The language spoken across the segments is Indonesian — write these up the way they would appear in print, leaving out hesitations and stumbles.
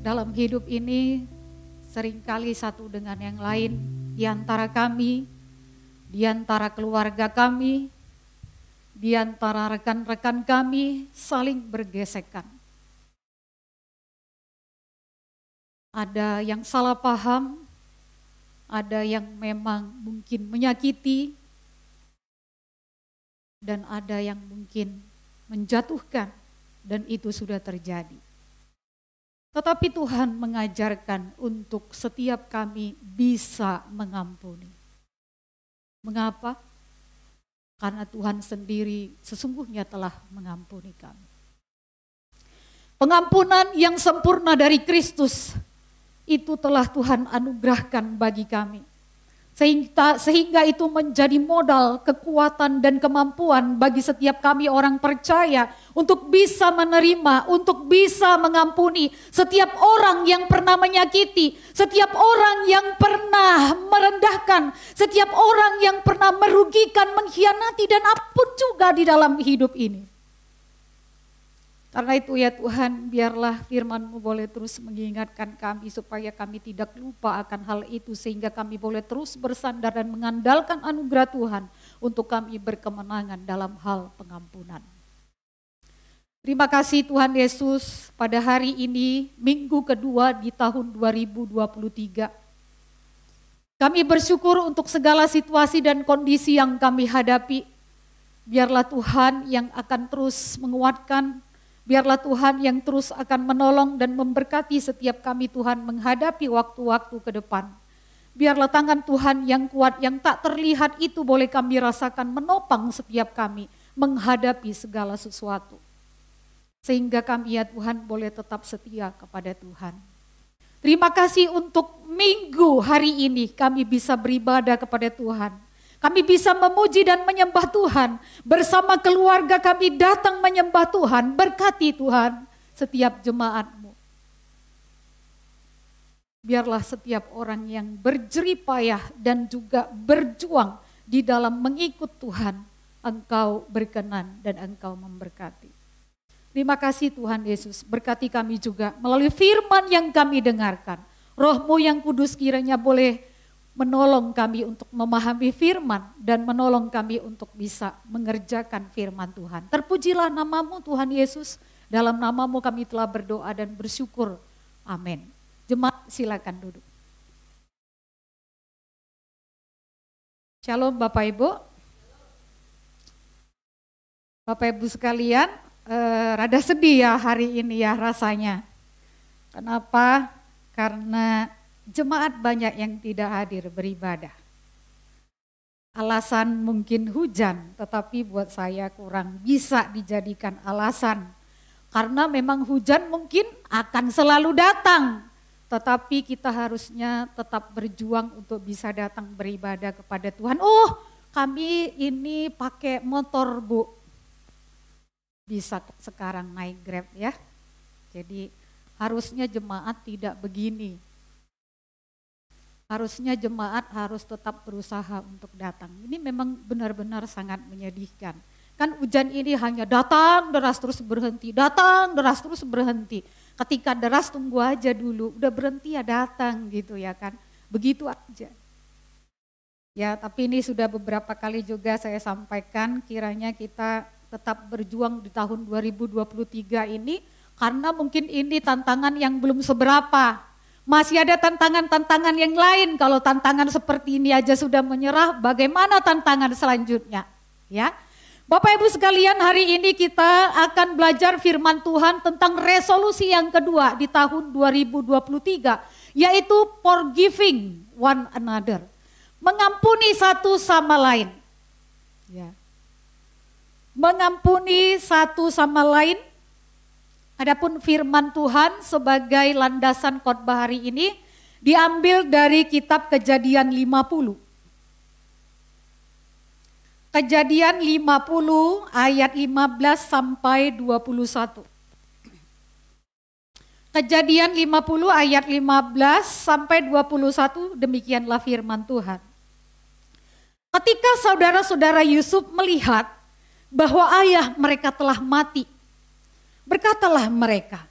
dalam hidup ini seringkali satu dengan yang lain, di antara kami, di antara keluarga kami, di antara rekan-rekan kami saling bergesekan. Ada yang salah paham, ada yang memang mungkin menyakiti, dan ada yang mungkin menjatuhkan, dan itu sudah terjadi. Tetapi Tuhan mengajarkan untuk setiap kami bisa mengampuni. Mengapa? Karena Tuhan sendiri sesungguhnya telah mengampuni kami. Pengampunan yang sempurna dari Kristus itu telah Tuhan anugerahkan bagi kami. Sehingga itu menjadi modal, kekuatan dan kemampuan bagi setiap kami orang percaya untuk bisa menerima, untuk bisa mengampuni setiap orang yang pernah menyakiti, setiap orang yang pernah merendahkan, setiap orang yang pernah merugikan, mengkhianati dan apapun juga di dalam hidup ini. Karena itu ya Tuhan, biarlah firman-Mu boleh terus mengingatkan kami supaya kami tidak lupa akan hal itu sehingga kami boleh terus bersandar dan mengandalkan anugerah Tuhan untuk kami berkemenangan dalam hal pengampunan. Terima kasih Tuhan Yesus, pada hari ini minggu kedua di tahun 2023. Kami bersyukur untuk segala situasi dan kondisi yang kami hadapi. Biarlah Tuhan yang akan terus menguatkan, biarlah Tuhan yang terus akan menolong dan memberkati setiap kami Tuhan menghadapi waktu-waktu ke depan. Biarlah tangan Tuhan yang kuat yang tak terlihat itu boleh kami rasakan menopang setiap kami menghadapi segala sesuatu. Sehingga kami ya Tuhan boleh tetap setia kepada Tuhan. Terima kasih untuk minggu hari ini kami bisa beribadah kepada Tuhan. Kami bisa memuji dan menyembah Tuhan. Bersama keluarga kami datang menyembah Tuhan. Berkati Tuhan setiap jemaat-Mu. Biarlah setiap orang yang berjerih payah dan juga berjuang di dalam mengikut Tuhan, Engkau berkenan dan Engkau memberkati. Terima kasih Tuhan Yesus, berkati kami juga melalui firman yang kami dengarkan. Roh-Mu yang kudus kiranya boleh menolong kami untuk memahami firman dan menolong kami untuk bisa mengerjakan firman Tuhan. Terpujilah nama-Mu Tuhan Yesus, dalam nama-Mu kami telah berdoa dan bersyukur. Amin. Jemaat silakan duduk. Shalom Bapak Ibu. Bapak Ibu sekalian, rada sedih ya hari ini ya rasanya. Kenapa? Karena jemaat banyak yang tidak hadir beribadah. Alasan mungkin hujan, tetapi buat saya kurang bisa dijadikan alasan. Karena memang hujan mungkin akan selalu datang, tetapi kita harusnya tetap berjuang untuk bisa datang beribadah kepada Tuhan. Oh, kami ini pakai motor Bu. Bisa sekarang naik Grab ya. Jadi harusnya jemaat tidak begini. Harusnya jemaat harus tetap berusaha untuk datang. Ini memang benar-benar sangat menyedihkan. Kan hujan ini hanya datang, deras terus berhenti, datang, deras terus berhenti. Ketika deras tunggu aja dulu, udah berhenti ya datang gitu ya kan. Begitu aja. Ya tapi ini sudah beberapa kali juga saya sampaikan, kiranya kita tetap berjuang di tahun 2023 ini. Karena mungkin ini tantangan yang belum seberapa. Masih ada tantangan-tantangan yang lain. Kalau tantangan seperti ini aja sudah menyerah, bagaimana tantangan selanjutnya? Ya, Bapak Ibu sekalian, hari ini kita akan belajar firman Tuhan tentang resolusi yang kedua di tahun 2023, yaitu forgiving one another. Mengampuni satu sama lain. Ya. Mengampuni satu sama lain. Adapun firman Tuhan sebagai landasan khotbah hari ini diambil dari kitab Kejadian 50. Kejadian 50 ayat 15 sampai 21. Kejadian 50 ayat 15 sampai 21, demikianlah firman Tuhan. Ketika saudara-saudara Yusuf melihat bahwa ayah mereka telah mati, berkatalah mereka,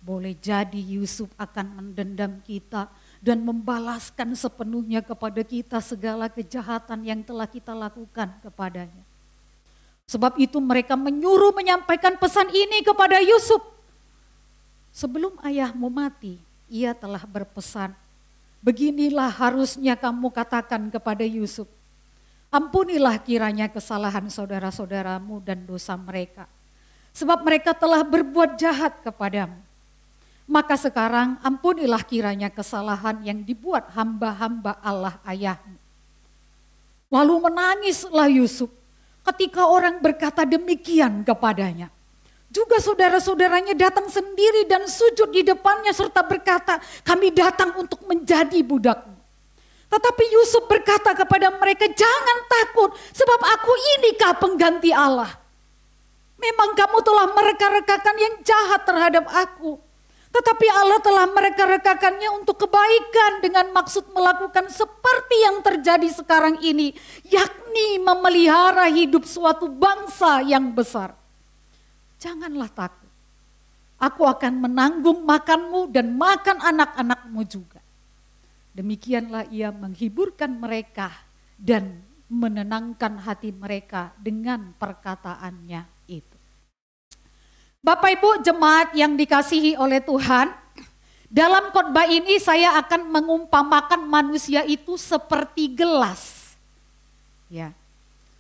Boleh jadi Yusuf akan mendendam kita dan membalaskan sepenuhnya kepada kita segala kejahatan yang telah kita lakukan kepadanya. Sebab itu mereka menyuruh menyampaikan pesan ini kepada Yusuf. Sebelum ayahmu mati, ia telah berpesan, beginilah harusnya kamu katakan kepada Yusuf, ampunilah kiranya kesalahan saudara-saudaramu dan dosa mereka, sebab mereka telah berbuat jahat kepadamu. Maka sekarang ampunilah kiranya kesalahan yang dibuat hamba-hamba Allah ayahmu. Lalu menangislah Yusuf ketika orang berkata demikian kepadanya. Juga saudara-saudaranya datang sendiri dan sujud di depannya serta berkata, kami datang untuk menjadi budakmu. Tetapi Yusuf berkata kepada mereka, jangan takut sebab aku inikah pengganti Allah. Memang kamu telah mereka-rekakan yang jahat terhadap aku. Tetapi Allah telah mereka-rekakannya untuk kebaikan dengan maksud melakukan seperti yang terjadi sekarang ini. Yakni memelihara hidup suatu bangsa yang besar. Janganlah takut. Aku akan menanggung makanmu dan makan anak-anakmu juga. Demikianlah ia menghiburkan mereka dan menenangkan hati mereka dengan perkataannya itu. Bapak Ibu jemaat yang dikasihi oleh Tuhan, dalam khotbah ini saya akan mengumpamakan manusia itu seperti gelas. Ya,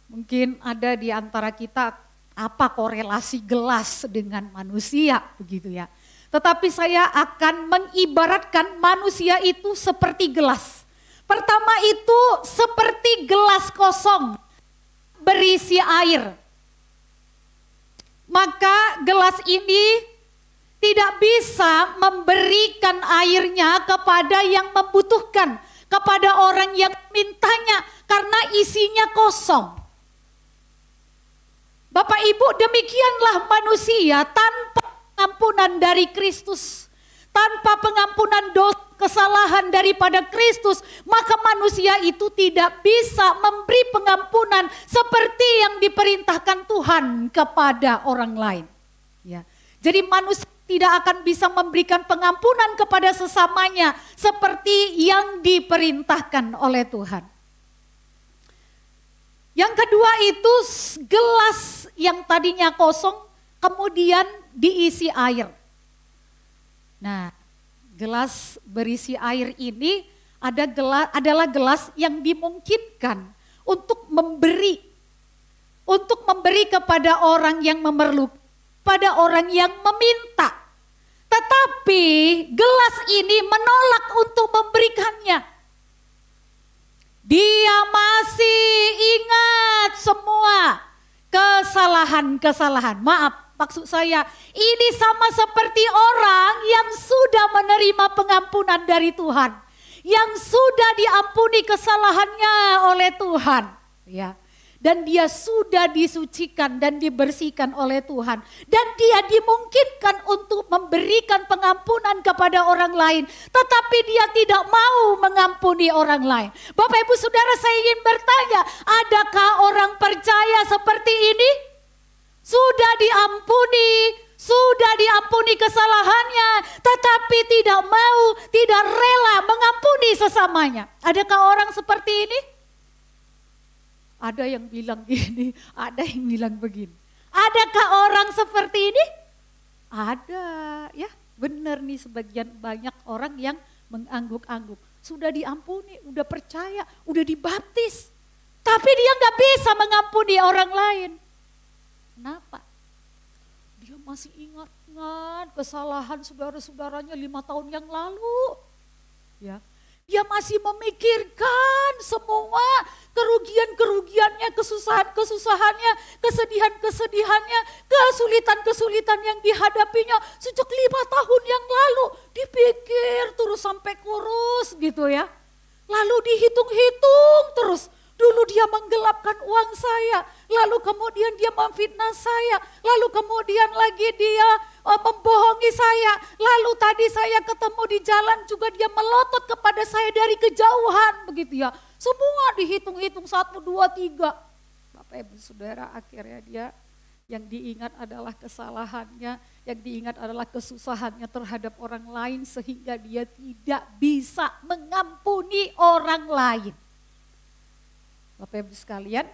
mungkin ada di antara kita apa korelasi gelas dengan manusia begitu ya. Tetapi saya akan mengibaratkan manusia itu seperti gelas. Pertama itu seperti gelas kosong berisi air. Maka gelas ini tidak bisa memberikan airnya kepada yang membutuhkan, kepada orang yang mintanya karena isinya kosong. Bapak Ibu, demikianlah manusia tanpa pengampunan dari Kristus, tanpa pengampunan dosa kesalahan daripada Kristus, maka manusia itu tidak bisa memberi pengampunan seperti yang diperintahkan Tuhan kepada orang lain. Ya. Jadi manusia tidak akan bisa memberikan pengampunan kepada sesamanya seperti yang diperintahkan oleh Tuhan. Yang kedua itu gelas yang tadinya kosong kemudian diisi air. Nah, gelas berisi air ini adalah gelas yang dimungkinkan untuk memberi kepada orang yang memerlukan, pada orang yang meminta. Tetapi gelas ini menolak untuk memberikannya. Dia masih ingat semua kesalahan-kesalahan. Maaf, maksud saya ini sama seperti orang yang sudah menerima pengampunan dari Tuhan, yang sudah diampuni kesalahannya oleh Tuhan, ya. Dan dia sudah disucikan dan dibersihkan oleh Tuhan. Dan dia dimungkinkan untuk memberikan pengampunan kepada orang lain. Tetapi dia tidak mau mengampuni orang lain. Bapak Ibu Saudara, saya ingin bertanya, adakah orang percaya seperti ini? Sudah diampuni kesalahannya, tetapi tidak mau, tidak rela mengampuni sesamanya. Adakah orang seperti ini? Ada yang bilang gini, ada yang bilang begini. Adakah orang seperti ini? Ada, ya benar nih, sebagian banyak orang yang mengangguk-angguk. Sudah diampuni, udah percaya, udah dibaptis. Tapi dia gak bisa mengampuni orang lain. Kenapa? Dia masih ingat kesalahan saudara-saudaranya 5 tahun yang lalu. Ya. Dia masih memikirkan semua kerugian-kerugiannya, kesusahan-kesusahannya, kesedihan-kesedihannya, kesulitan-kesulitan yang dihadapinya sejak 5 tahun yang lalu. Dipikir terus sampai kurus gitu ya. Lalu dihitung-hitung terus. Dulu dia menggelapkan uang saya, lalu kemudian dia memfitnah saya, lalu kemudian lagi dia membohongi saya, lalu tadi saya ketemu di jalan juga dia melotot kepada saya dari kejauhan, begitu ya. Semua dihitung-hitung 1, 2, 3. Bapak Ibu Saudara, akhirnya dia yang diingat adalah kesalahannya, Yang diingat adalah kesusahannya terhadap orang lain sehingga dia tidak bisa mengampuni orang lain. Bapak Ibu sekalian,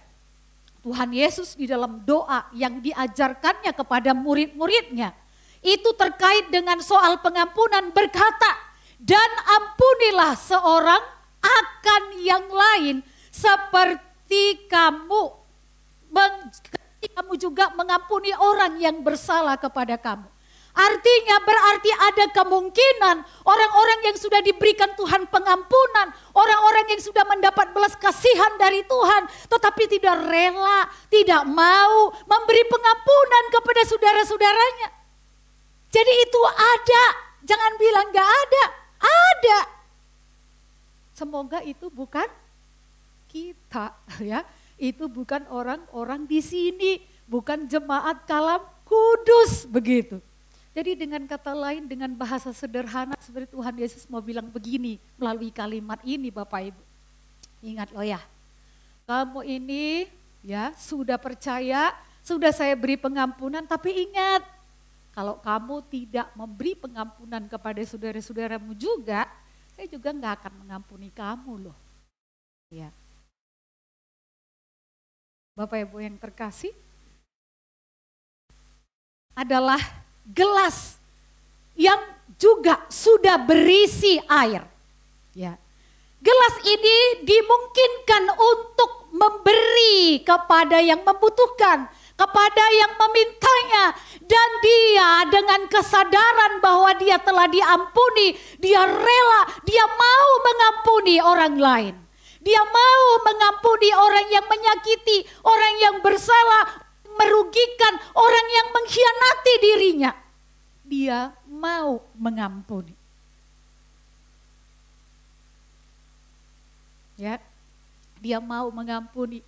Tuhan Yesus di dalam doa yang diajarkannya kepada murid-muridnya, itu terkait dengan soal pengampunan berkata, dan ampunilah seorang akan yang lain seperti kamu juga mengampuni orang yang bersalah kepada kamu. Artinya berarti ada kemungkinan orang-orang yang sudah diberikan Tuhan pengampunan, orang-orang yang sudah mendapat belas kasihan dari Tuhan, tetapi tidak rela, tidak mau memberi pengampunan kepada saudara-saudaranya. Jadi itu ada, jangan bilang gak ada, ada. Semoga itu bukan kita, ya. Itu bukan orang-orang di sini, bukan jemaat Kalam Kudus, begitu. Jadi dengan kata lain, dengan bahasa sederhana seperti Tuhan Yesus mau bilang begini melalui kalimat ini Bapak Ibu. Ingat loh ya, kamu ini ya sudah percaya, sudah saya beri pengampunan, tapi ingat, kalau kamu tidak memberi pengampunan kepada saudara-saudaramu juga, saya juga nggak akan mengampuni kamu loh. Ya. Bapak Ibu yang terkasih, adalah gelas yang juga sudah berisi air. Ya. Gelas ini dimungkinkan untuk memberi kepada yang membutuhkan, kepada yang memintanya, dan dia dengan kesadaran bahwa dia telah diampuni, dia rela, dia mau mengampuni orang lain. Dia mau mengampuni orang yang menyakiti, orang yang bersalah, merugikan, orang yang mengkhianati dirinya. Dia mau mengampuni. Ya, dia mau mengampuni.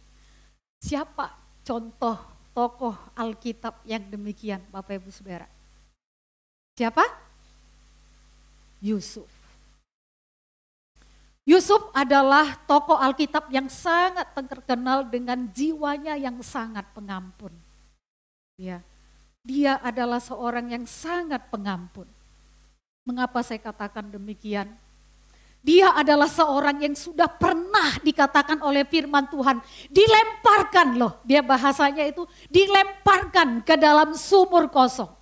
Siapa contoh tokoh Alkitab yang demikian, Bapak Ibu Saudara? Siapa? Yusuf. Yusuf adalah tokoh Alkitab yang sangat terkenal dengan jiwanya yang sangat pengampun. Ya, dia adalah seorang yang sangat pengampun. Mengapa saya katakan demikian? Dia adalah seorang yang sudah pernah dikatakan oleh firman Tuhan, dilemparkan loh, dia bahasanya itu dilemparkan ke dalam sumur kosong.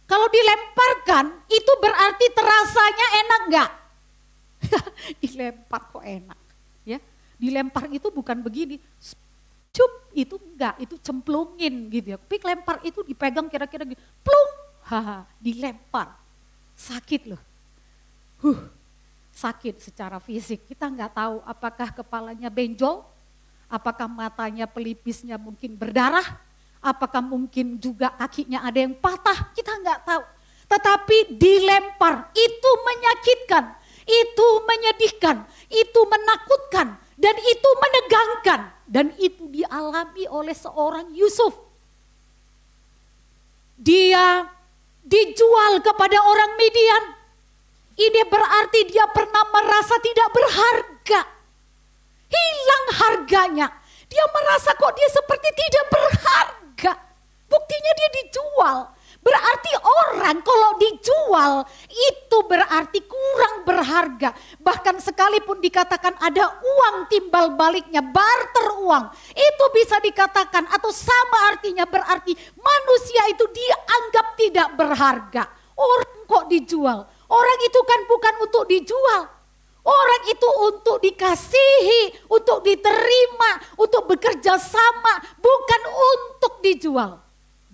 Kalau dilemparkan itu berarti terasanya enak enggak? Dilempar kok enak, ya. Dilempar itu bukan begini, cup itu enggak, itu cemplungin gitu ya. Tapi lempar itu dipegang kira-kira gitu, plung, dilempar, sakit loh. Sakit secara fisik. Kita enggak tahu apakah kepalanya benjol, apakah matanya pelipisnya mungkin berdarah, apakah mungkin juga kakinya ada yang patah, kita enggak tahu. Tetapi dilempar itu menyakitkan. Itu menyedihkan, itu menakutkan, dan itu menegangkan. Dan itu dialami oleh seorang Yusuf. Dia dijual kepada orang Midian. Ini berarti dia pernah merasa tidak berharga. Hilang harganya. Dia merasa kok dia seperti tidak berharga. Buktinya dia dijual. Berarti orang kalau dijual itu berarti kurang berharga. Bahkan sekalipun dikatakan ada uang timbal baliknya, barter uang. Itu bisa dikatakan atau sama artinya berarti manusia itu dianggap tidak berharga. Orang kok dijual? Orang itu kan bukan untuk dijual. Orang itu untuk dikasihi, untuk diterima, untuk bekerja sama, bukan untuk dijual.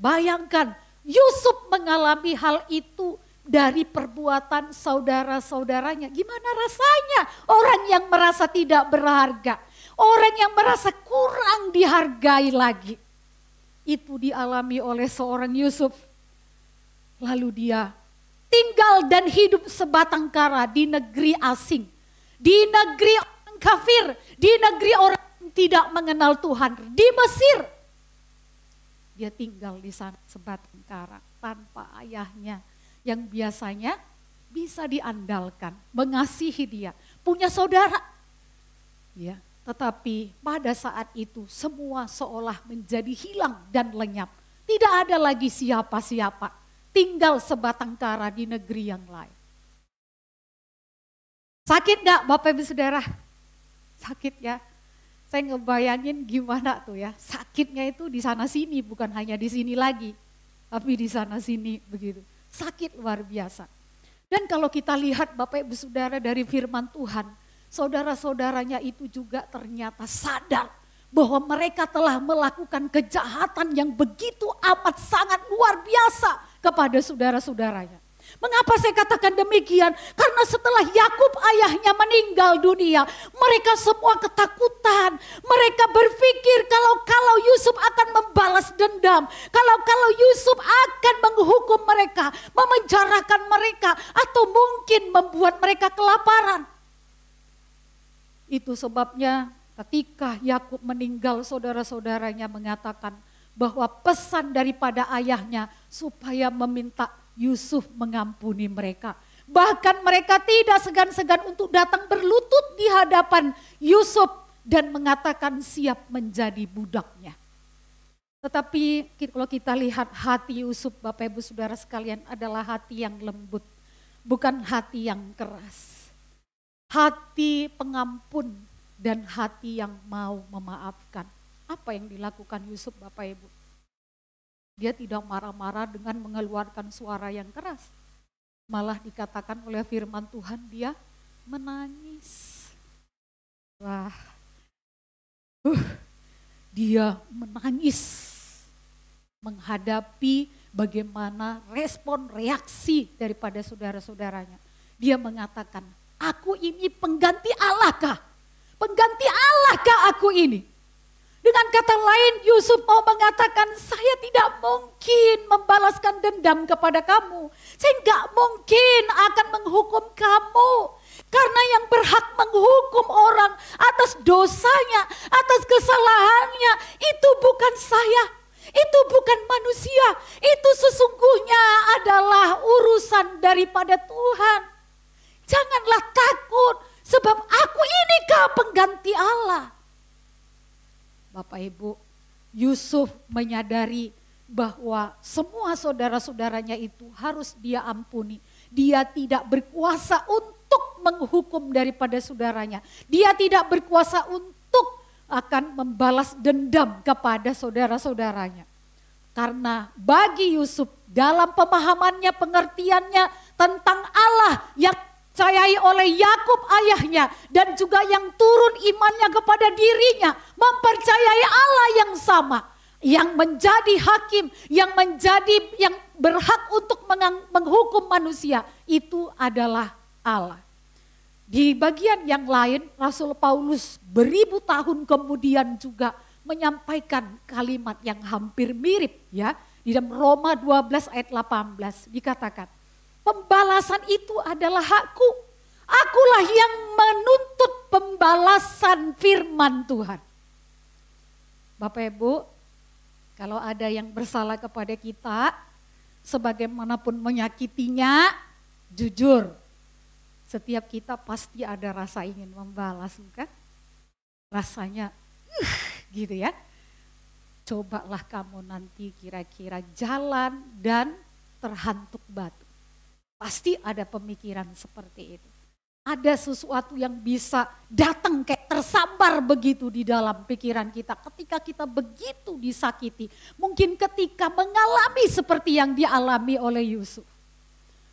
Bayangkan. Yusuf mengalami hal itu dari perbuatan saudara-saudaranya. Gimana rasanya orang yang merasa tidak berharga, orang yang merasa kurang dihargai lagi. Itu dialami oleh seorang Yusuf. Lalu dia tinggal dan hidup sebatang kara di negeri asing, di negeri orang kafir, di negeri orang yang tidak mengenal Tuhan, di Mesir. Dia tinggal di sana sebatang kara tanpa ayahnya yang biasanya bisa diandalkan, mengasihi dia, punya saudara. Ya, tetapi pada saat itu semua seolah menjadi hilang dan lenyap. Tidak ada lagi siapa-siapa. Tinggal sebatang kara di negeri yang lain. Sakit gak Bapak Ibu Saudara? Sakit ya. Saya ngebayangin gimana tuh ya. Sakitnya itu di sana sini, bukan hanya di sini lagi. Tapi di sana sini begitu. Sakit luar biasa. Dan kalau kita lihat Bapak Ibu Saudara dari firman Tuhan, saudara-saudaranya itu juga ternyata sadar bahwa mereka telah melakukan kejahatan yang begitu amat sangat luar biasa kepada saudara-saudaranya. Mengapa saya katakan demikian? Karena setelah Yakub ayahnya meninggal dunia, mereka semua ketakutan. Mereka berpikir kalau Yusuf akan membalas dendam, kalau Yusuf akan menghukum mereka, memenjarakan mereka, atau mungkin membuat mereka kelaparan. Itu sebabnya ketika Yakub meninggal, saudara-saudaranya mengatakan bahwa pesan daripada ayahnya supaya meminta Yusuf mengampuni mereka. Bahkan mereka tidak segan-segan untuk datang berlutut di hadapan Yusuf dan mengatakan siap menjadi budaknya. Tetapi kalau kita lihat hati Yusuf, Bapak Ibu Saudara sekalian, adalah hati yang lembut, bukan hati yang keras. Hati pengampun dan hati yang mau memaafkan. Apa yang dilakukan Yusuf Bapak Ibu? Dia tidak marah-marah dengan mengeluarkan suara yang keras. Malah dikatakan oleh firman Tuhan dia menangis. Wah, dia menangis menghadapi bagaimana respon reaksi daripada saudara-saudaranya. Dia mengatakan, aku ini pengganti Allah kah? Pengganti Allah kah aku ini? Dengan kata lain Yusuf mau mengatakan saya tidak mungkin membalaskan dendam kepada kamu. Saya nggak mungkin akan menghukum kamu. Karena yang berhak menghukum orang atas dosanya, atas kesalahannya itu bukan saya. Itu bukan manusia. Itu sesungguhnya adalah urusan daripada Tuhan. Janganlah takut sebab aku ini kah pengganti Allah. Bapak Ibu, Yusuf menyadari bahwa semua saudara-saudaranya itu harus dia ampuni. Dia tidak berkuasa untuk menghukum daripada saudaranya. Dia tidak berkuasa untuk akan membalas dendam kepada saudara-saudaranya. Karena bagi Yusuf dalam pemahamannya, pengertiannya tentang Allah yang dipercayai oleh Yakub ayahnya dan juga yang turun imannya kepada dirinya, mempercayai Allah yang sama, yang menjadi hakim, yang berhak untuk menghukum manusia, itu adalah Allah. Di bagian yang lain, Rasul Paulus beribu tahun kemudian juga menyampaikan kalimat yang hampir mirip ya. Di dalam Roma 12 ayat 18 dikatakan, pembalasan itu adalah hakku. Akulah yang menuntut pembalasan firman Tuhan. Bapak Ibu, kalau ada yang bersalah kepada kita, sebagaimanapun menyakitinya, jujur, setiap kita pasti ada rasa ingin membalas, bukan? Rasanya, gitu ya. Cobalah kamu nanti kira-kira jalan dan terhantuk batu. Pasti ada pemikiran seperti itu. Ada sesuatu yang bisa datang kayak tersambar begitu di dalam pikiran kita. Ketika kita begitu disakiti. Mungkin ketika mengalami seperti yang dialami oleh Yusuf.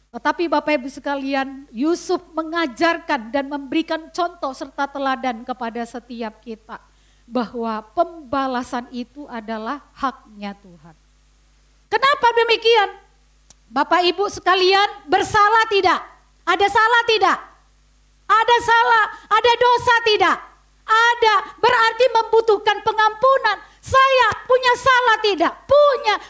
Tetapi Bapak Ibu sekalian, Yusuf mengajarkan dan memberikan contoh serta teladan kepada setiap kita. Bahwa pembalasan itu adalah haknya Tuhan. Kenapa demikian? Bapak Ibu sekalian, bersalah tidak? Ada salah tidak? Ada salah, ada dosa tidak? Ada, berarti membutuhkan pengampunan. Saya punya salah tidak?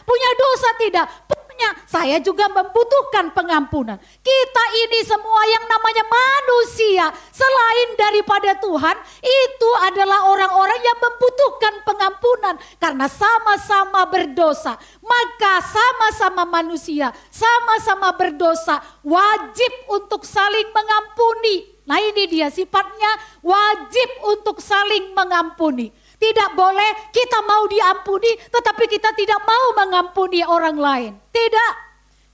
Punya dosa tidak? Punya. Saya juga membutuhkan pengampunan. Kita ini semua yang namanya manusia, selain daripada Tuhan, itu adalah orang-orang yang membutuhkan pengampunan. Karena sama-sama berdosa, maka sama-sama manusia, sama-sama berdosa, wajib untuk saling mengampuni. Nah ini dia sifatnya, wajib untuk saling mengampuni. Tidak boleh kita mau diampuni tetapi kita tidak mau mengampuni orang lain. Tidak.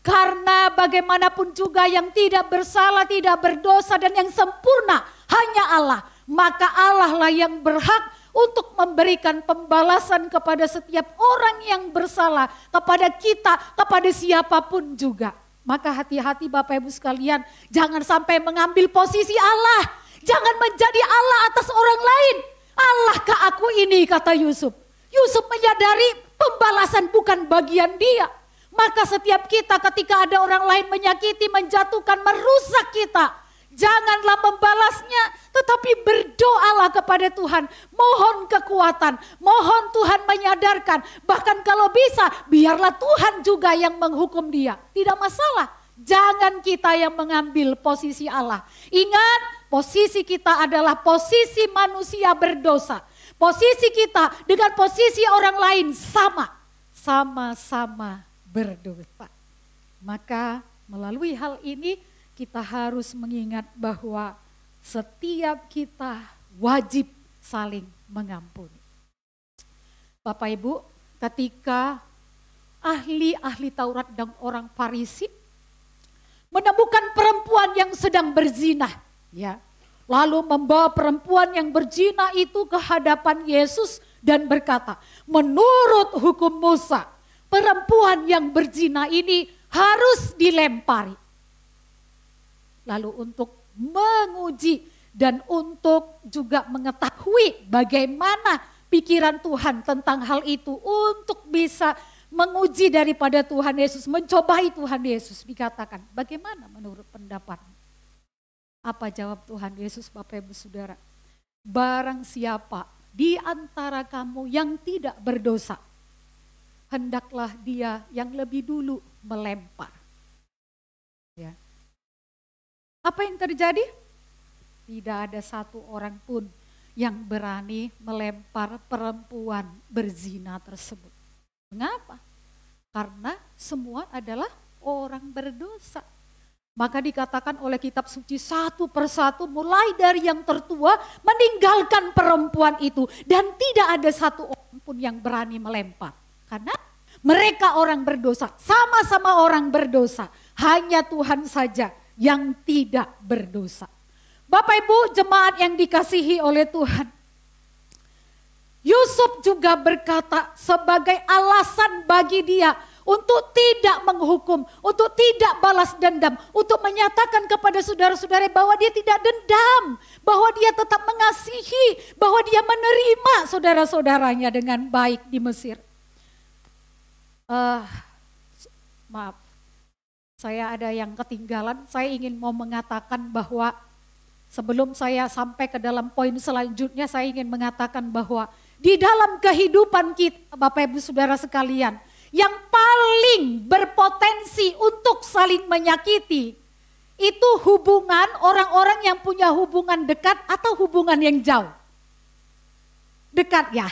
Karena bagaimanapun juga yang tidak bersalah, tidak berdosa dan yang sempurna hanya Allah. Maka Allah lah yang berhak untuk memberikan pembalasan kepada setiap orang yang bersalah, kepada kita, kepada siapapun juga. Maka hati-hati Bapak Ibu sekalian, jangan sampai mengambil posisi Allah. Jangan menjadi Allah atas orang lain. Allahkah aku ini, kata Yusuf. Yusuf menyadari pembalasan bukan bagian dia. Maka setiap kita ketika ada orang lain menyakiti, menjatuhkan, merusak kita, janganlah membalasnya, tetapi berdoalah kepada Tuhan. Mohon kekuatan, mohon Tuhan menyadarkan. Bahkan kalau bisa, biarlah Tuhan juga yang menghukum dia. Tidak masalah, jangan kita yang mengambil posisi Allah. Ingat, posisi kita adalah posisi manusia berdosa. Posisi kita dengan posisi orang lain sama-sama berdosa. Maka melalui hal ini kita harus mengingat bahwa setiap kita wajib saling mengampuni. Bapak Ibu, ketika ahli-ahli Taurat dan orang Farisi menemukan perempuan yang sedang berzina, ya, lalu membawa perempuan yang berzina itu ke hadapan Yesus dan berkata, menurut hukum Musa, perempuan yang berzina ini harus dilempari. Lalu untuk menguji dan untuk juga mengetahui bagaimana pikiran Tuhan tentang hal itu, untuk bisa menguji daripada Tuhan Yesus, mencobai Tuhan Yesus, dikatakan, bagaimana menurut pendapatmu? Apa jawab Tuhan Yesus, Bapak Ibu Saudara? Barang siapa di antara kamu yang tidak berdosa, hendaklah dia yang lebih dulu melempar. Ya. Apa yang terjadi? Tidak ada satu orang pun yang berani melempar perempuan berzina tersebut. Mengapa? Karena semua adalah orang berdosa. Maka dikatakan oleh kitab suci satu persatu mulai dari yang tertua meninggalkan perempuan itu. Dan tidak ada satu orang pun yang berani melempar. Karena mereka orang berdosa, sama-sama orang berdosa. Hanya Tuhan saja yang tidak berdosa. Bapak Ibu jemaat yang dikasihi oleh Tuhan. Yusuf juga berkata sebagai alasan bagi dia untuk tidak menghukum, untuk tidak balas dendam, untuk menyatakan kepada saudara-saudara bahwa dia tidak dendam, bahwa dia tetap mengasihi, bahwa dia menerima saudara-saudaranya dengan baik di Mesir. Maaf, saya ada yang ketinggalan. Saya ingin mau mengatakan bahwa sebelum saya sampai ke dalam poin selanjutnya, saya ingin mengatakan bahwa di dalam kehidupan kita, Bapak Ibu Saudara sekalian, yang paling berpotensi untuk saling menyakiti itu hubungan orang-orang yang punya hubungan dekat atau hubungan yang jauh. Dekat ya.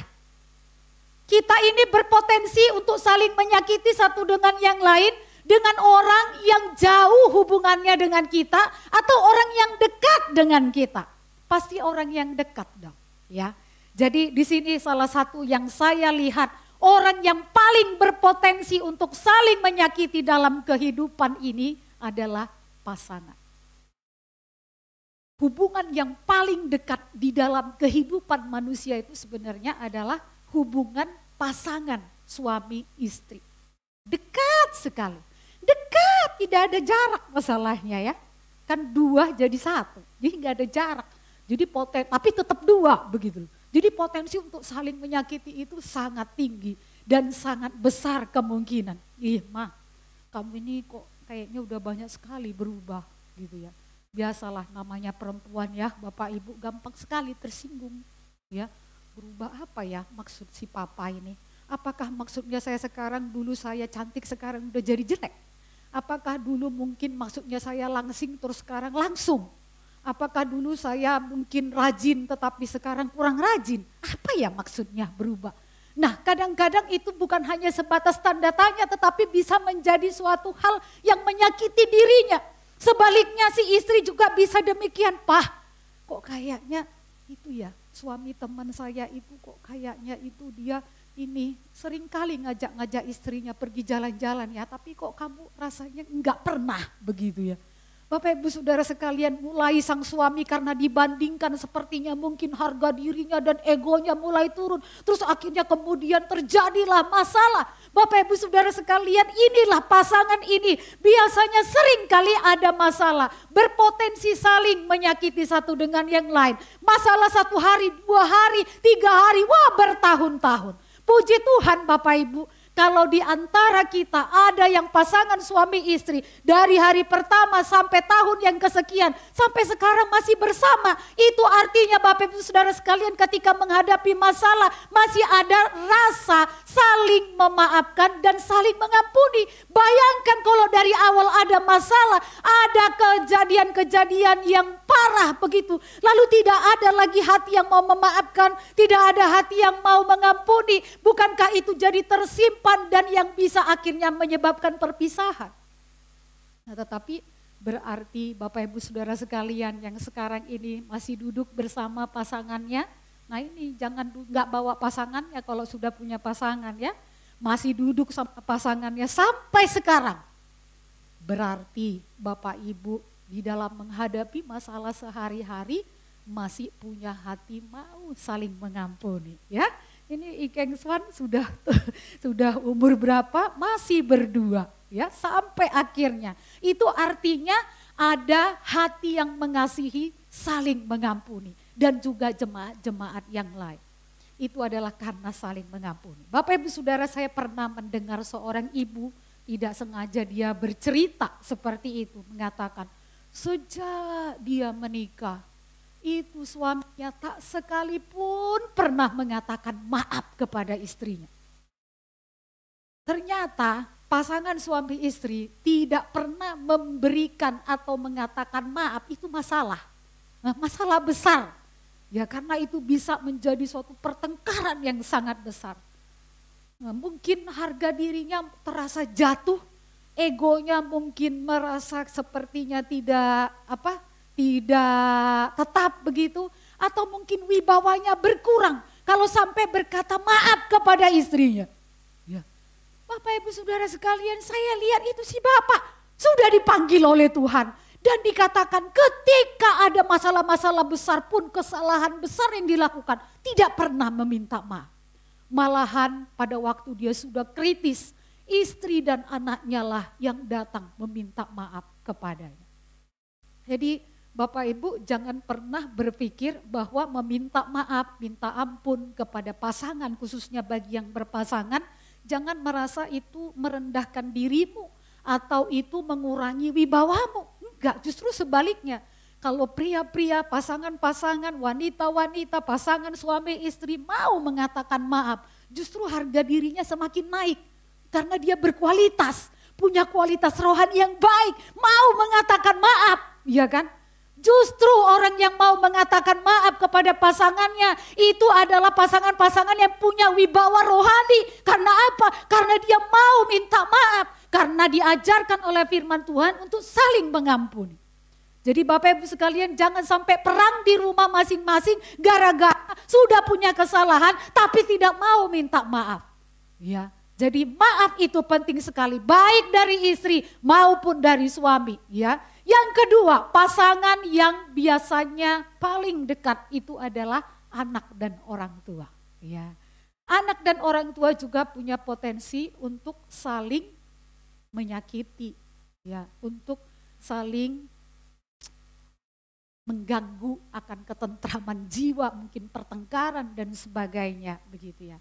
Kita ini berpotensi untuk saling menyakiti satu dengan yang lain dengan orang yang jauh hubungannya dengan kita atau orang yang dekat dengan kita. Pasti orang yang dekat dong, ya. Jadi di sini salah satu yang saya lihat, orang yang paling berpotensi untuk saling menyakiti dalam kehidupan ini adalah pasangan. Hubungan yang paling dekat di dalam kehidupan manusia itu sebenarnya adalah hubungan pasangan suami istri. Dekat sekali, dekat, tidak ada jarak masalahnya ya. Kan dua jadi satu, jadi nggak ada jarak. Jadi tapi tetap dua begitu. Jadi potensi untuk saling menyakiti itu sangat tinggi dan sangat besar kemungkinan. Kamu ini kok kayaknya udah banyak sekali berubah gitu ya. Biasalah namanya perempuan ya, Bapak Ibu gampang sekali tersinggung ya. Berubah apa ya maksud si papa ini? Apakah maksudnya saya sekarang dulu saya cantik sekarang udah jadi jelek? Apakah dulu mungkin maksudnya saya langsing terus sekarang langsung? Apakah dulu saya mungkin rajin tetapi sekarang kurang rajin? Apa ya maksudnya berubah? Nah kadang-kadang itu bukan hanya sebatas tanda tanya tetapi bisa menjadi suatu hal yang menyakiti dirinya. Sebaliknya si istri juga bisa demikian, Pak kok kayaknya itu ya suami teman saya itu kok kayaknya itu dia ini sering kali ngajak-ngajak istrinya pergi jalan-jalan ya, tapi kok kamu rasanya enggak pernah begitu ya. Bapak Ibu Saudara sekalian, mulai sang suami karena dibandingkan sepertinya mungkin harga dirinya dan egonya mulai turun. Terus akhirnya kemudian terjadilah masalah. Bapak Ibu Saudara sekalian, inilah pasangan ini biasanya sering kali ada masalah. Berpotensi saling menyakiti satu dengan yang lain. Masalah 1 hari, 2 hari, 3 hari, wah bertahun-tahun. Puji Tuhan Bapak Ibu. Kalau di antara kita ada yang pasangan suami istri dari hari pertama sampai tahun yang kesekian sampai sekarang masih bersama, itu artinya Bapak Ibu Saudara sekalian ketika menghadapi masalah masih ada rasa saling memaafkan dan saling mengampuni. Bayangkan kalau dari awal ada masalah, ada kejadian-kejadian yang parah begitu, lalu tidak ada lagi hati yang mau memaafkan, tidak ada hati yang mau mengampuni, bukankah itu jadi tersimpan dan yang bisa akhirnya menyebabkan perpisahan. Nah, tetapi berarti Bapak Ibu Saudara sekalian yang sekarang ini masih duduk bersama pasangannya. Nah ini jangan nggak bawa pasangannya kalau sudah punya pasangan ya. Masih duduk sama pasangannya sampai sekarang. Berarti Bapak Ibu di dalam menghadapi masalah sehari-hari masih punya hati mau saling mengampuni ya. Ini Ikeng Swan sudah umur berapa masih berdua ya sampai akhirnya. Itu artinya ada hati yang mengasihi, saling mengampuni dan juga jemaat-jemaat yang lain. Itu adalah karena saling mengampuni. Bapak Ibu Saudara, saya pernah mendengar seorang ibu tidak sengaja dia bercerita seperti itu, mengatakan sejak dia menikah itu suaminya tak sekalipun pernah mengatakan maaf kepada istrinya. Ternyata pasangan suami istri tidak pernah memberikan atau mengatakan maaf, itu masalah. Nah, masalah besar. Ya karena itu bisa menjadi suatu pertengkaran yang sangat besar. Nah, mungkin harga dirinya terasa jatuh, egonya mungkin merasa sepertinya tidak tetap begitu, atau mungkin wibawanya berkurang kalau sampai berkata maaf kepada istrinya. Ya. Bapak Ibu Saudara sekalian, saya lihat itu si bapak sudah dipanggil oleh Tuhan dan dikatakan ketika ada masalah-masalah besar pun, kesalahan besar yang dilakukan, tidak pernah meminta maaf. Malahan pada waktu dia sudah kritis, istri dan anaknya lah yang datang meminta maaf kepadanya. Jadi Bapak Ibu jangan pernah berpikir bahwa meminta maaf, minta ampun kepada pasangan, khususnya bagi yang berpasangan, jangan merasa itu merendahkan dirimu atau itu mengurangi wibawamu. Enggak, justru sebaliknya. Kalau pria-pria, pasangan-pasangan, wanita-wanita, pasangan suami istri mau mengatakan maaf, justru harga dirinya semakin naik. Karena dia berkualitas, punya kualitas rohani yang baik, mau mengatakan maaf, ya kan? Justru orang yang mau mengatakan maaf kepada pasangannya itu adalah pasangan-pasangan yang punya wibawa rohani. Karena apa? Karena dia mau minta maaf. Karena diajarkan oleh firman Tuhan untuk saling mengampuni. Jadi Bapak Ibu sekalian jangan sampai perang di rumah masing-masing gara-gara sudah punya kesalahan tapi tidak mau minta maaf. Ya, jadi maaf itu penting sekali baik dari istri maupun dari suami ya. Yang kedua, pasangan yang biasanya paling dekat itu adalah anak dan orang tua. Ya. Anak dan orang tua juga punya potensi untuk saling menyakiti, ya, untuk saling mengganggu akan ketentraman jiwa, mungkin pertengkaran dan sebagainya, begitu ya.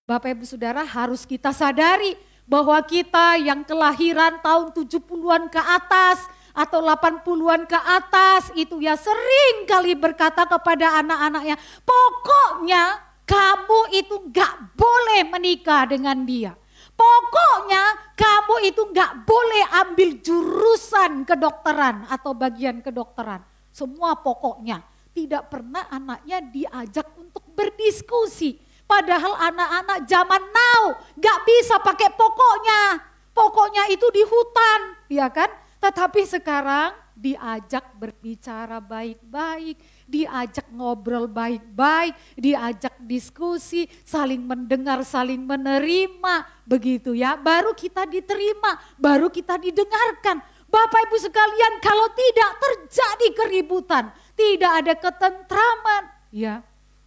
Bapak Ibu Saudara, harus kita sadari bahwa kita yang kelahiran tahun 70-an ke atas atau 80-an ke atas itu ya sering kali berkata kepada anak-anaknya, pokoknya kamu itu gak boleh menikah dengan dia. Pokoknya kamu itu gak boleh ambil jurusan kedokteran atau bagian kedokteran. Semua pokoknya, tidak pernah anaknya diajak untuk berdiskusi. Padahal anak-anak zaman now gak bisa pakai pokoknya. Pokoknya itu di hutan, ya kan? Tetapi sekarang diajak berbicara baik-baik, diajak ngobrol baik-baik, diajak diskusi, saling mendengar, saling menerima, begitu ya. Baru kita diterima, baru kita didengarkan. Bapak Ibu sekalian, kalau tidak terjadi keributan, tidak ada ketentraman, ya.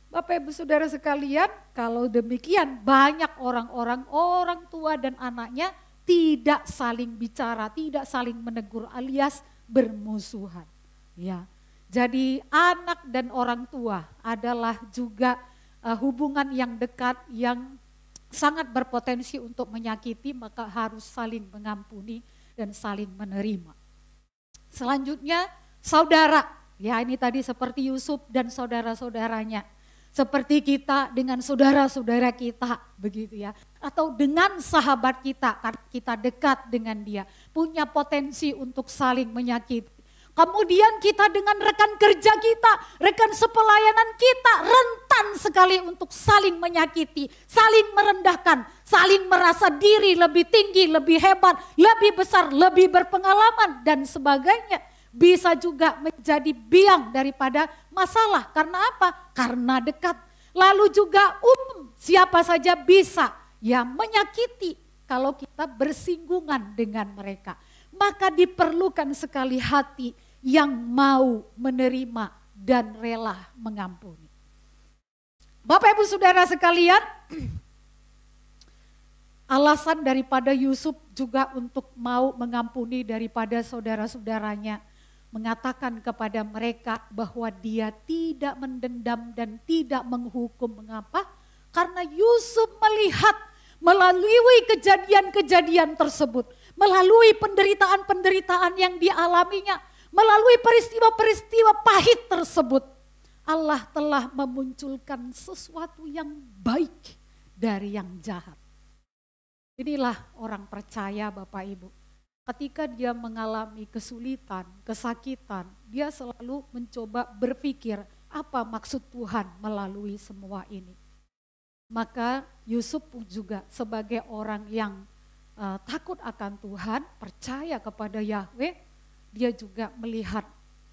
Bapak Ibu Saudara sekalian, kalau demikian banyak orang tua dan anaknya tidak saling bicara, tidak saling menegur alias bermusuhan. Ya, jadi anak dan orang tua adalah juga hubungan yang dekat yang sangat berpotensi untuk menyakiti, maka harus saling mengampuni dan saling menerima. Selanjutnya saudara, ya ini tadi seperti Yusuf dan saudara-saudaranya. Seperti kita dengan saudara-saudara kita, begitu ya. Atau dengan sahabat kita, kita dekat dengan dia. Punya potensi untuk saling menyakiti. Kemudian kita dengan rekan kerja kita, rekan sepelayanan kita, rentan sekali untuk saling menyakiti, saling merendahkan, saling merasa diri lebih tinggi, lebih hebat, lebih besar, lebih berpengalaman, dan sebagainya. Bisa juga menjadi biang daripada masalah. Karena apa? Karena dekat. Lalu juga siapa saja bisa ya menyakiti kalau kita bersinggungan dengan mereka. Maka diperlukan sekali hati yang mau menerima dan rela mengampuni. Bapak Ibu Saudara sekalian, alasan daripada Yusuf juga untuk mau mengampuni daripada saudara-saudaranya, mengatakan kepada mereka bahwa dia tidak mendendam dan tidak menghukum. Mengapa? Karena Yusuf melihat melalui kejadian-kejadian tersebut, melalui penderitaan-penderitaan yang dialaminya, melalui peristiwa-peristiwa pahit tersebut, Allah telah memunculkan sesuatu yang baik dari yang jahat. Inilah orang percaya Bapak Ibu. Ketika dia mengalami kesulitan, kesakitan, dia selalu mencoba berpikir apa maksud Tuhan melalui semua ini. Maka Yusuf juga sebagai orang yang takut akan Tuhan, percaya kepada Yahweh, dia juga melihat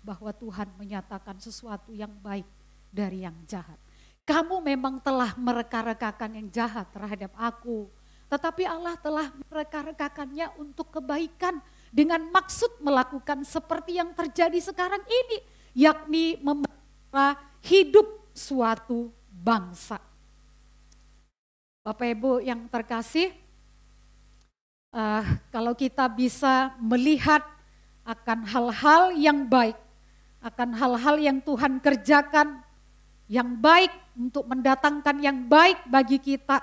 bahwa Tuhan menyatakan sesuatu yang baik dari yang jahat. Kamu memang telah mereka-rekakan yang jahat terhadap aku, tetapi Allah telah mereka-rekakannya untuk kebaikan dengan maksud melakukan seperti yang terjadi sekarang ini, yakni memelihara hidup suatu bangsa. Bapak Ibu yang terkasih, kalau kita bisa melihat akan hal-hal yang baik, akan hal-hal yang Tuhan kerjakan, yang baik untuk mendatangkan yang baik bagi kita,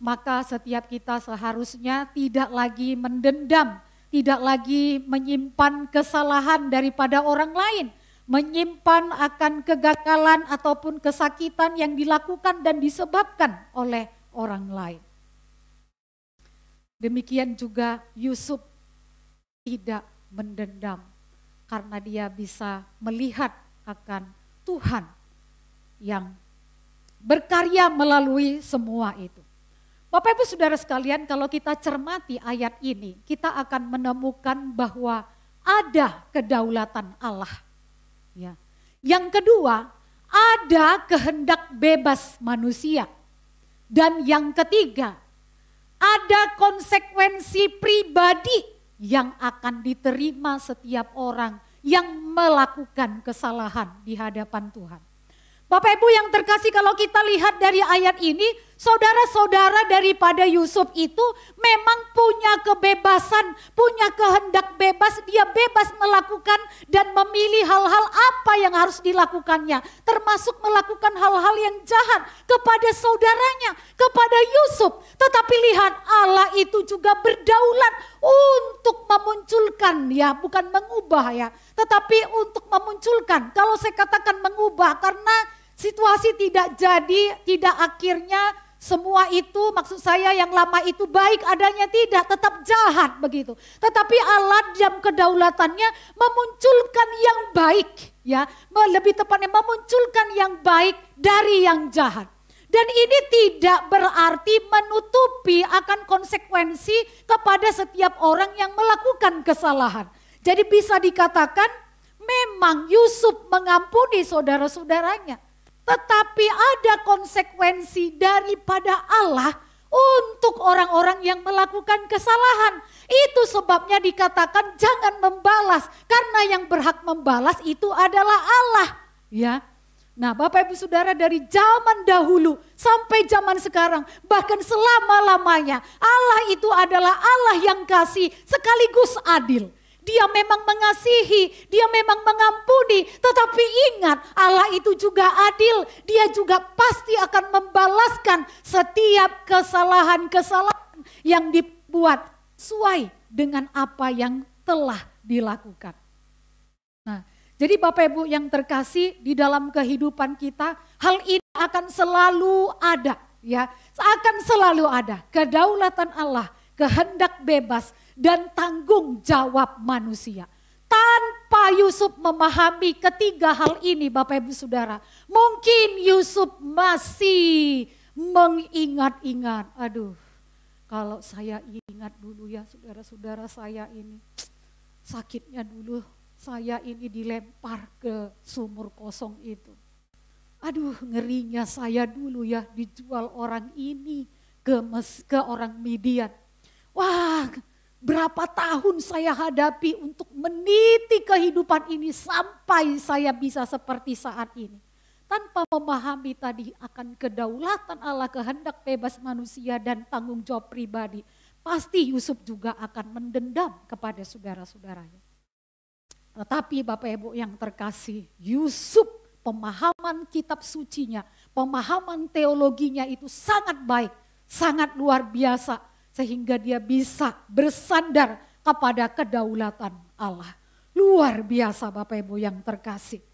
maka setiap kita seharusnya tidak lagi mendendam, tidak lagi menyimpan kesalahan daripada orang lain, menyimpan akan kegagalan ataupun kesakitan yang dilakukan dan disebabkan oleh orang lain. Demikian juga Yusuf tidak mendendam karena dia bisa melihat akan Tuhan yang berkarya melalui semua itu. Bapak Ibu Saudara sekalian, kalau kita cermati ayat ini, kita akan menemukan bahwa ada kedaulatan Allah. Ya. Yang kedua, ada kehendak bebas manusia. Dan yang ketiga, ada konsekuensi pribadi yang akan diterima setiap orang yang melakukan kesalahan di hadapan Tuhan. Bapak Ibu yang terkasih, kalau kita lihat dari ayat ini, saudara-saudara daripada Yusuf itu memang punya kebebasan, punya kehendak bebas, dia bebas melakukan dan memilih hal-hal apa yang harus dilakukannya, termasuk melakukan hal-hal yang jahat kepada saudaranya, kepada Yusuf. Tetapi lihat, Allah itu juga berdaulat untuk memunculkan, ya bukan mengubah ya, tetapi untuk memunculkan. Kalau saya katakan mengubah karena situasi tidak jadi, tidak akhirnya semua itu, maksud saya yang lama itu baik adanya, tidak, tetap jahat begitu. Tetapi Allah dalam kedaulatannya memunculkan yang baik, ya, lebih tepatnya memunculkan yang baik dari yang jahat. Dan ini tidak berarti menutupi akan konsekuensi kepada setiap orang yang melakukan kesalahan. Jadi bisa dikatakan memang memang Yusuf mengampuni saudara-saudaranya. Tetapi ada konsekuensi daripada Allah untuk orang-orang yang melakukan kesalahan. Itu sebabnya dikatakan jangan membalas. Karena yang berhak membalas itu adalah Allah. Ya. Nah, Bapak Ibu Saudara, dari zaman dahulu sampai zaman sekarang, bahkan selama-lamanya, Allah itu adalah Allah yang kasih sekaligus adil. Dia memang mengasihi, dia memang mengampuni, tetapi ingat Allah itu juga adil. Dia juga pasti akan membalaskan setiap kesalahan-kesalahan yang dibuat sesuai dengan apa yang telah dilakukan. Nah, jadi Bapak Ibu yang terkasih, di dalam kehidupan kita hal ini akan selalu ada, ya. Akan selalu ada kedaulatan Allah, kehendak bebas dan tanggung jawab manusia. Tanpa Yusuf memahami ketiga hal ini Bapak Ibu Saudara, mungkin Yusuf masih mengingat-ingat, aduh, kalau saya ingat dulu ya saudara-saudara, saya ini sakitnya dulu. Saya ini dilempar ke sumur kosong itu. Aduh, ngerinya saya dulu ya dijual orang ini ke orang Midian. Wah, berapa tahun saya hadapi untuk meniti kehidupan ini sampai saya bisa seperti saat ini. Tanpa memahami tadi akan kedaulatan Allah, kehendak bebas manusia dan tanggung jawab pribadi. Pasti Yusuf juga akan mendendam kepada saudara-saudaranya. Tetapi Bapak Ibu yang terkasih, Yusuf pemahaman kitab sucinya, pemahaman teologinya itu sangat baik, sangat luar biasa. Sehingga dia bisa bersandar kepada kedaulatan Allah. Luar biasa Bapak Ibu yang terkasih.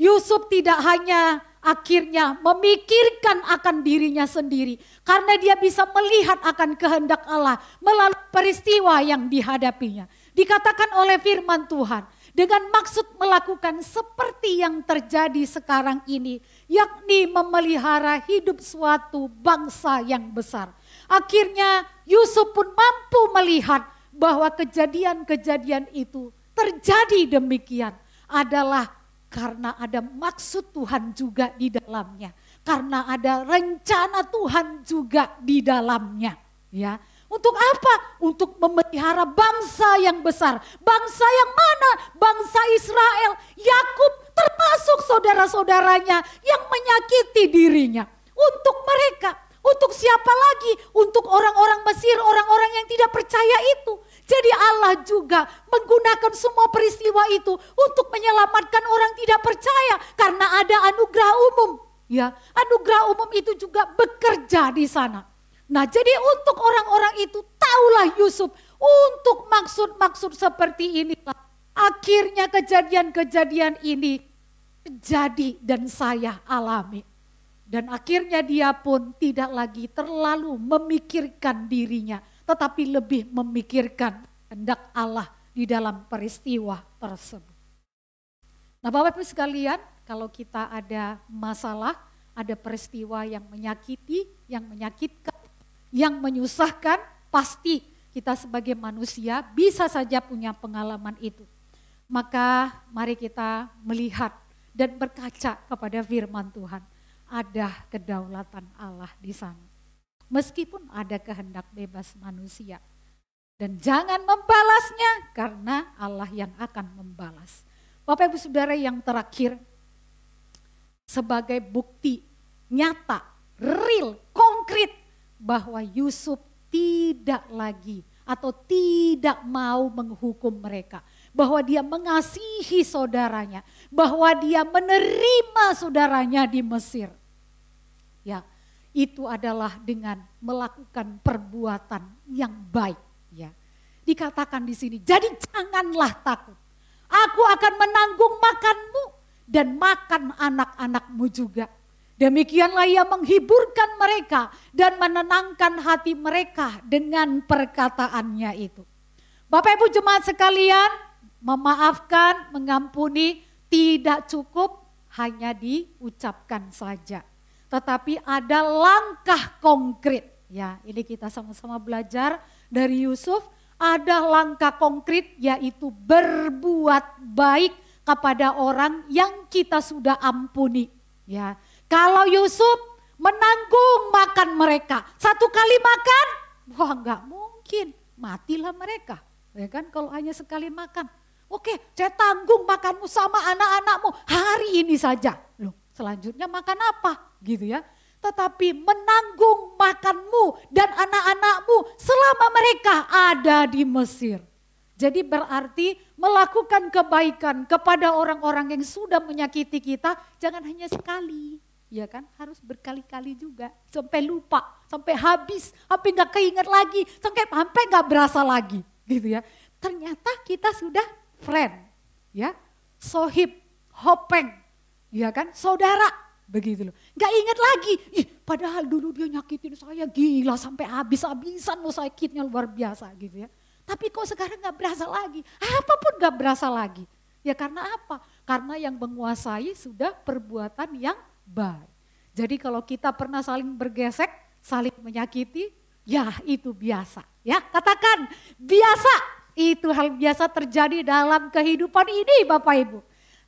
Yusuf tidak hanya akhirnya memikirkan akan dirinya sendiri. Karena dia bisa melihat akan kehendak Allah melalui peristiwa yang dihadapinya. Dikatakan oleh firman Tuhan. Dengan maksud melakukan seperti yang terjadi sekarang ini, yakni memelihara hidup suatu bangsa yang besar. Akhirnya Yusuf pun mampu melihat bahwa kejadian-kejadian itu terjadi demikian adalah karena ada maksud Tuhan juga di dalamnya. Karena ada rencana Tuhan juga di dalamnya. Ya. Untuk apa? Untuk memelihara bangsa yang besar. Bangsa yang mana? Bangsa Israel. Yakub termasuk saudara-saudaranya yang menyakiti dirinya. Untuk mereka. Untuk siapa lagi? Untuk orang-orang Mesir, orang-orang yang tidak percaya itu. Jadi Allah juga menggunakan semua peristiwa itu untuk menyelamatkan orang tidak percaya. Karena ada anugerah umum. Ya, anugerah umum itu juga bekerja di sana. Nah, jadi untuk orang-orang itu taulah Yusuf untuk maksud-maksud seperti inilah. Akhirnya kejadian-kejadian ini terjadi dan saya alami. Dan akhirnya dia pun tidak lagi terlalu memikirkan dirinya, tetapi lebih memikirkan kehendak Allah di dalam peristiwa tersebut. Nah, Bapak Ibu sekalian, kalau kita ada masalah, ada peristiwa yang menyakiti, yang menyakitkan, yang menyusahkan, pasti kita sebagai manusia bisa saja punya pengalaman itu. Maka mari kita melihat dan berkaca kepada firman Tuhan. Ada kedaulatan Allah di sana. Meskipun ada kehendak bebas manusia. Dan jangan membalasnya karena Allah yang akan membalas. Bapak Ibu Saudara yang terakhir, sebagai bukti nyata, real, konkret, bahwa Yusuf tidak lagi atau tidak mau menghukum mereka. Bahwa dia mengasihi saudaranya. Bahwa dia menerima saudaranya di Mesir. Ya, itu adalah dengan melakukan perbuatan yang baik. Ya, dikatakan di sini, jadi janganlah takut. Aku akan menanggung makanmu dan makan anak-anakmu juga. Demikianlah ia menghiburkan mereka dan menenangkan hati mereka dengan perkataannya itu. Bapak Ibu jemaat sekalian, memaafkan, mengampuni tidak cukup hanya diucapkan saja. Tetapi ada langkah konkret. Ya, ini kita sama-sama belajar dari Yusuf. Ada langkah konkret yaitu berbuat baik kepada orang yang kita sudah ampuni. Ya, kalau Yusuf menanggung makan mereka, 1 kali makan, wah nggak mungkin, matilah mereka. Ya kan, kalau hanya sekali makan. Oke, saya tanggung makanmu sama anak-anakmu hari ini saja. Loh, selanjutnya makan apa? Gitu ya. Tetapi menanggung makanmu dan anak-anakmu selama mereka ada di Mesir. Jadi berarti melakukan kebaikan kepada orang-orang yang sudah menyakiti kita jangan hanya sekali, ya kan? Harus berkali-kali juga sampai lupa, sampai habis, sampai nggak keinget lagi, sampai nggak berasa lagi, gitu ya. Ternyata kita sudah friend, ya, sohib, hopeng, ya kan, saudara, begitu loh. Nggak inget lagi, padahal dulu dia nyakitin saya gila sampai habis-habisan loh, sakitnya luar biasa, gitu ya. Tapi kok sekarang gak berasa lagi, apapun gak berasa lagi. Ya karena apa? Karena yang menguasai sudah perbuatan yang baik. Jadi kalau kita pernah saling bergesek, saling menyakiti, ya itu biasa. Ya katakan biasa, itu hal biasa terjadi dalam kehidupan ini Bapak Ibu.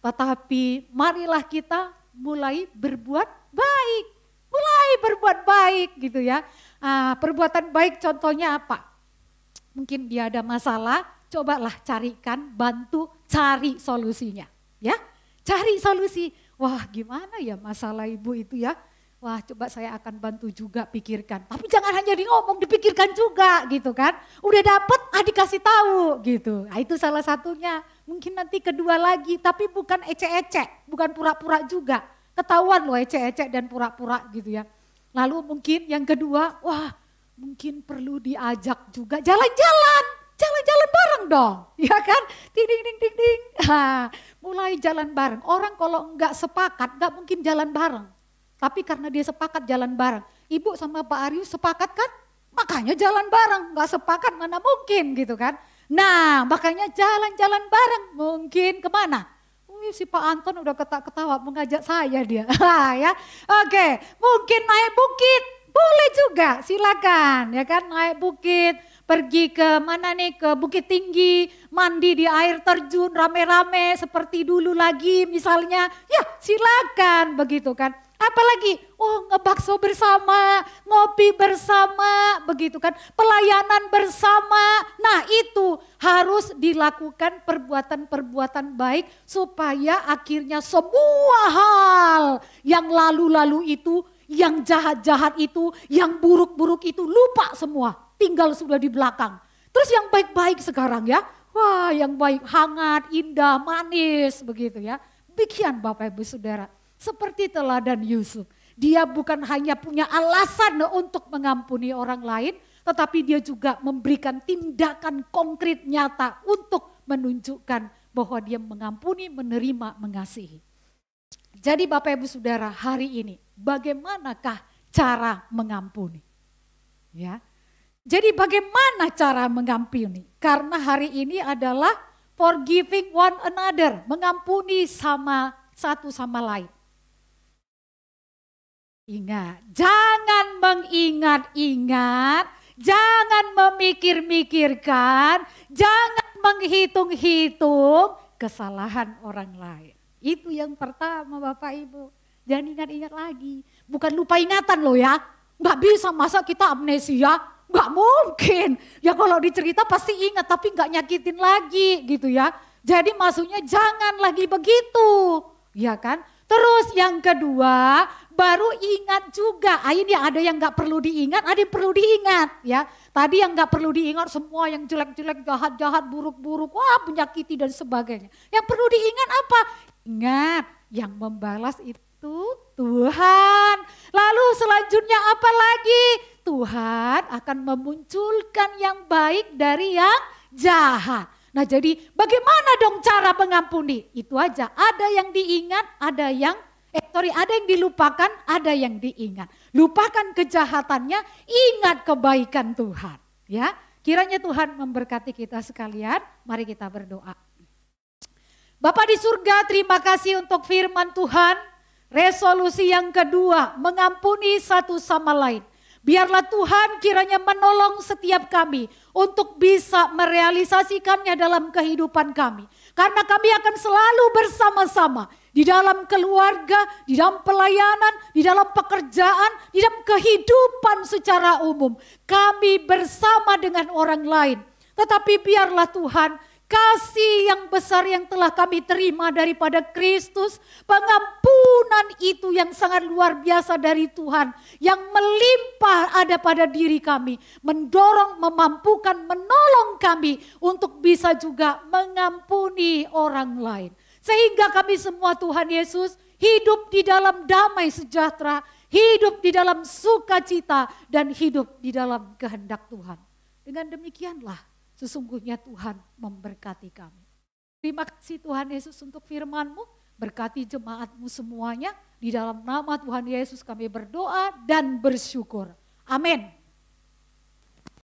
Tetapi marilah kita mulai berbuat baik. Mulai berbuat baik gitu ya. Perbuatan baik contohnya apa? Mungkin dia ada masalah, cobalah carikan, bantu cari solusinya. Ya, cari solusi. Wah gimana ya masalah ibu itu ya. Wah coba saya akan bantu juga pikirkan. Tapi jangan hanya di ngomong, dipikirkan juga gitu kan. Udah dapet, dikasih tahu gitu. Nah, itu salah satunya. Mungkin nanti kedua lagi, tapi bukan ecek-ecek, bukan pura-pura juga. Ketahuan loh ecek-ecek dan pura-pura gitu ya. Lalu mungkin yang kedua, wah mungkin perlu diajak juga jalan-jalan bareng dong, ya kan? Ding ding ding ding ding. Mulai jalan bareng. Orang kalau enggak sepakat enggak mungkin jalan bareng. Tapi karena dia sepakat jalan bareng. Ibu sama Pak Aryu sepakat kan? Makanya jalan bareng. Enggak sepakat mana mungkin gitu kan? Nah, makanya jalan-jalan bareng. Mungkin kemana? Si Pak Anton udah ketawa mengajak saya dia. Ya, oke. Mungkin naik bukit. Boleh juga, silakan ya kan, naik bukit, pergi ke mana nih, ke Bukit Tinggi, mandi di air terjun rame-rame seperti dulu lagi misalnya, ya silakan begitu kan. Apalagi, ngebakso bersama, ngopi bersama, begitu kan, pelayanan bersama. Nah itu harus dilakukan perbuatan-perbuatan baik supaya akhirnya semua hal yang lalu-lalu itu, yang jahat-jahat itu, yang buruk-buruk itu lupa semua, tinggal sudah di belakang. Terus yang baik-baik sekarang ya, wah yang baik, hangat, indah, manis begitu ya. Demikian Bapak Ibu Saudara, seperti teladan Yusuf. Dia bukan hanya punya alasan untuk mengampuni orang lain, tetapi dia juga memberikan tindakan konkret nyata untuk menunjukkan bahwa dia mengampuni, menerima, mengasihi. Jadi Bapak Ibu Saudara, hari ini bagaimanakah cara mengampuni? Ya. Jadi bagaimana cara mengampuni? Karena hari ini adalah forgiving one another, mengampuni satu sama lain. Ingat, jangan mengingat-ingat, jangan memikir-mikirkan, jangan menghitung-hitung kesalahan orang lain. Itu yang pertama Bapak Ibu. Jangan ingat-ingat lagi. Bukan lupa ingatan loh ya. Gak bisa, masa kita amnesia? Gak mungkin. Ya kalau dicerita pasti ingat tapi gak nyakitin lagi gitu ya. Jadi maksudnya jangan lagi begitu. Ya kan? Terus yang kedua, baru ingat juga. Ini ada yang gak perlu diingat, ada yang perlu diingat ya. Tadi yang gak perlu diingat semua yang jelek-jelek, jahat-jahat, buruk-buruk, wah menyakiti dan sebagainya. Yang perlu diingat apa? Ingat, yang membalas itu Tuhan. Lalu selanjutnya apa lagi? Tuhan akan memunculkan yang baik dari yang jahat. Nah jadi bagaimana dong cara mengampuni? Itu aja, ada yang diingat, ada yang dilupakan, ada yang diingat. Lupakan kejahatannya, ingat kebaikan Tuhan. Ya, kiranya Tuhan memberkati kita sekalian. Mari kita berdoa. Bapa di surga, terima kasih untuk firman Tuhan. Resolusi yang kedua, mengampuni satu sama lain. Biarlah Tuhan kiranya menolong setiap kami untuk bisa merealisasikannya dalam kehidupan kami. Karena kami akan selalu bersama-sama di dalam keluarga, di dalam pelayanan, di dalam pekerjaan, di dalam kehidupan secara umum. Kami bersama dengan orang lain. Tetapi biarlah Tuhan, kasih yang besar yang telah kami terima daripada Kristus, pengampunan itu yang sangat luar biasa dari Tuhan, yang melimpah ada pada diri kami, mendorong, memampukan, menolong kami untuk bisa juga mengampuni orang lain. Sehingga kami semua Tuhan Yesus hidup di dalam damai sejahtera, hidup di dalam sukacita, dan hidup di dalam kehendak Tuhan. Dengan demikianlah sesungguhnya Tuhan memberkati kami. Terima kasih Tuhan Yesus untuk firman-Mu, berkati jemaat-Mu semuanya. Di dalam nama Tuhan Yesus kami berdoa dan bersyukur. Amin.